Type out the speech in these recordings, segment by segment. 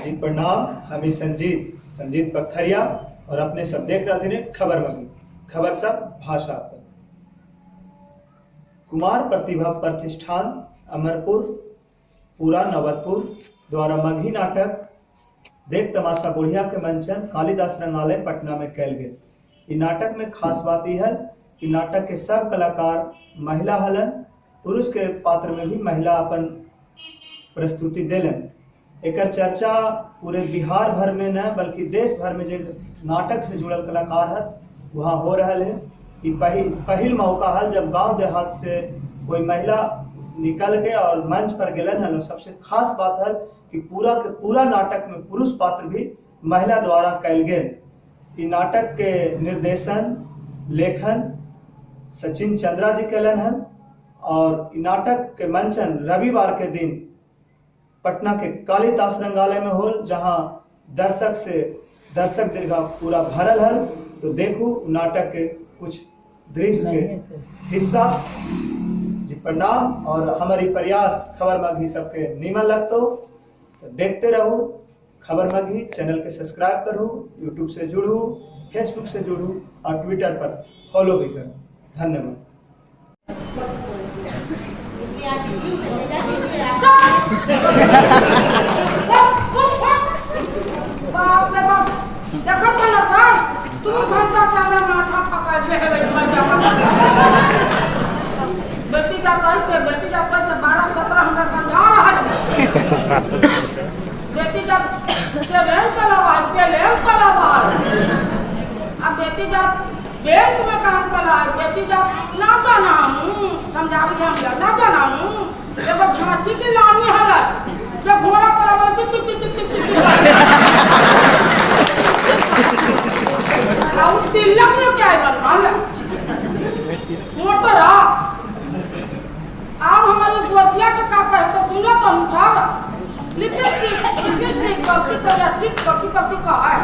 जी प्रणाम। हमें संजीत पथरिया और अपने सब देख रहे थे खबर मगी खबर सब भाषा पर। कुमार प्रतिभा प्रतिष्ठान अमरपुर पूरा नवतपुर द्वारा मगही नाटक देख तमाशा बुढ़िया के मंचन कालिदास रंगालय पटना में कैल गए। इ नाटक में खास बात यह है कि नाटक के सब कलाकार महिला हलन, पुरुष के पात्र में भी महिला अपन प्रस्तुति दिलन। एक चर्चा पूरे बिहार भर में न बल्कि देश भर में जो नाटक से जुड़ल कलाकार है वहाँ हो रहा है। कि पहिल मौका है जब गांव देहात से कोई महिला निकल के और मंच पर गेलन है। सबसे खास बात है कि पूरा नाटक में पुरुष पात्र भी महिला द्वारा कैल गए। नाटक के निर्देशन लेखन सचिन चंद्रा जी कैलन है और नाटक के मंचन रविवार के दिन पटना के कालिदास रंगालय में होल, जहां दर्शक दीर्घा पूरा भरल है। तो देखू नाटक के कुछ दृश्य के हिस्सा। जी प्रणाम। और हमारी प्रयास खबर मगही सबके नीमन लगतो तो देखते रहो खबर मगही। चैनल के सब्सक्राइब करूँ, यूट्यूब से जुड़ू, फेसबुक से जुड़ू और ट्विटर पर फॉलो भी करूँ। धन्यवाद। बेटी जब 12-17 हमरा समझा रहा है। बेटी जब अब बेटी जब बैंक में काम करा, बेटी जब ना जाना समझावी हम ना जाना एगो झांसी की लानी है जो घोड़ा पर बोलती टिक टिक टिक टिक टिक और तिलक में क्या है बस मोटर आप हमारी गोटिया के का कहते तो सुनो तो हम सब लिपस्टिक कॉपी का है।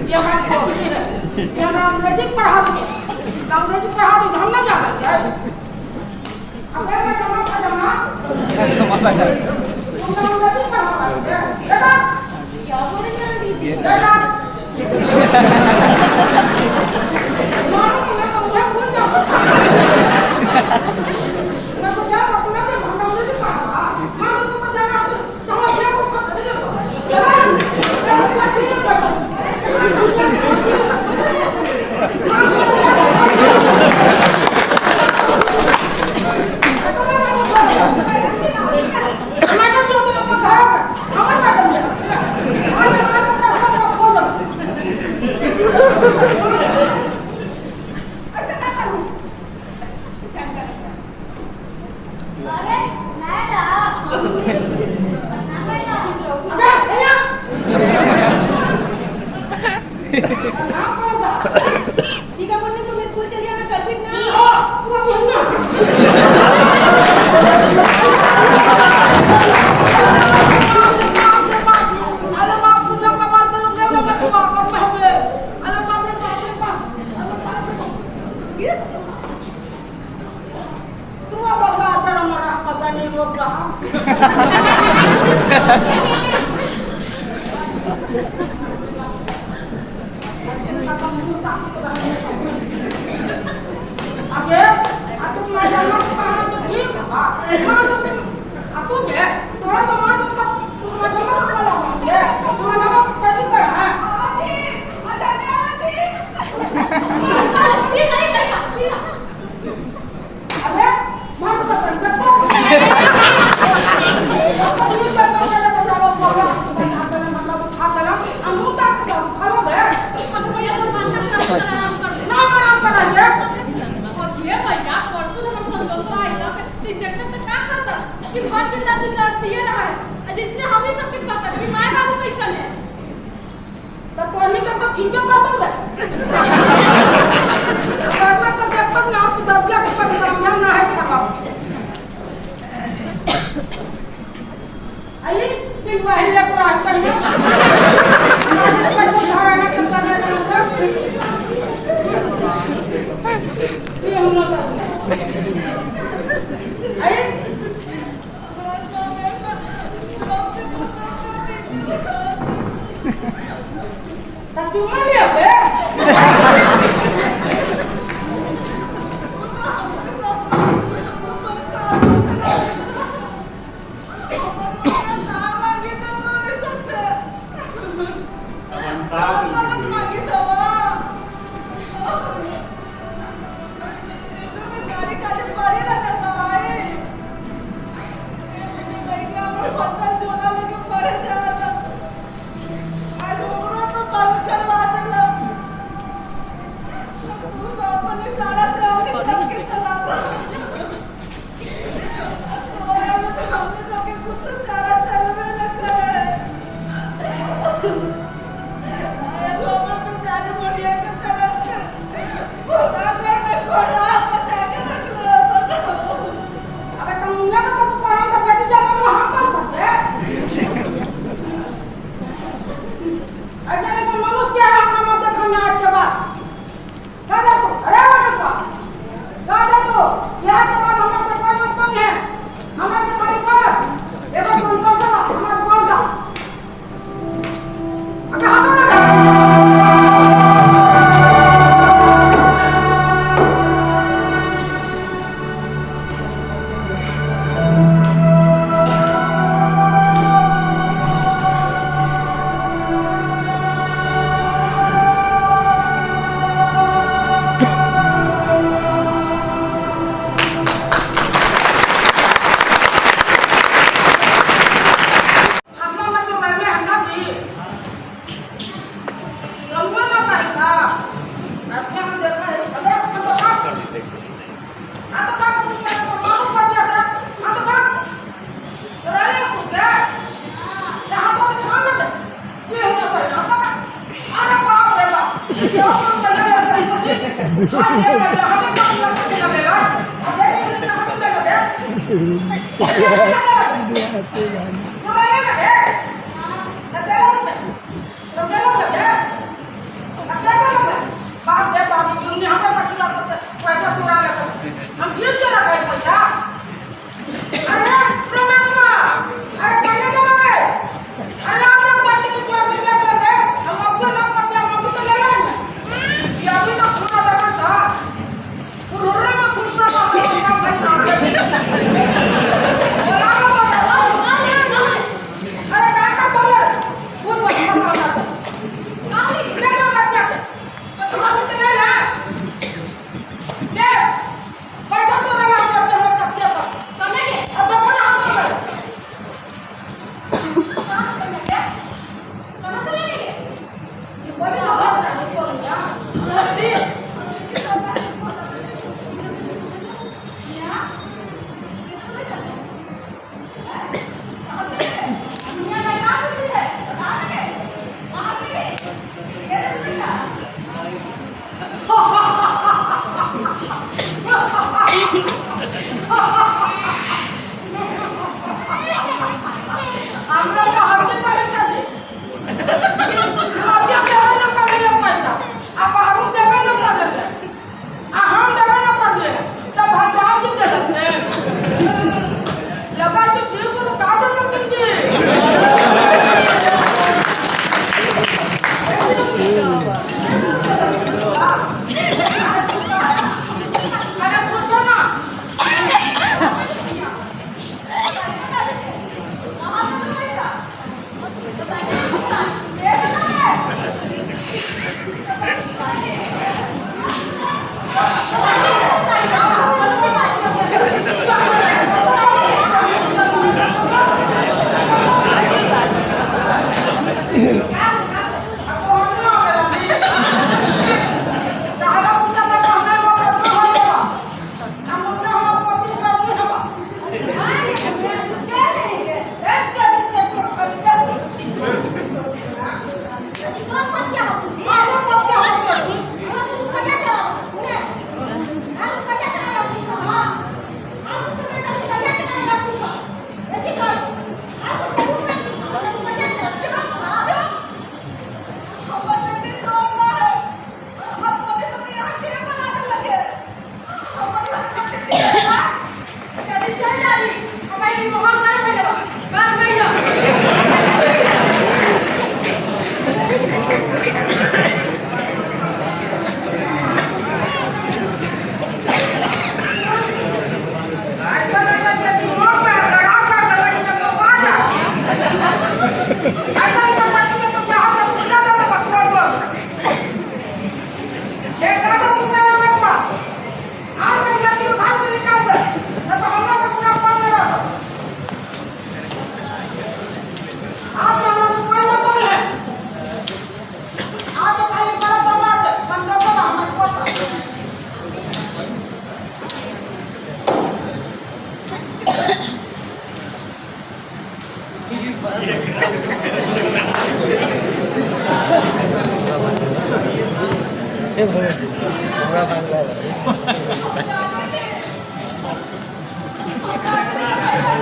ये हमारी कॉपी है, ये हम अंग्रेजी पढ़ा दी हम ना जाना चाहिए। अगर मैं जमा का जमा अंग्रेजी पढ़ा देखा क्या बोलेंगे दीदी देखा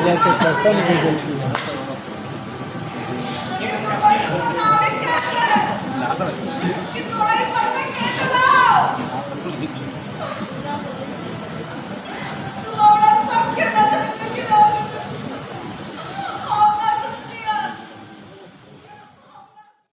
Ya te pasó,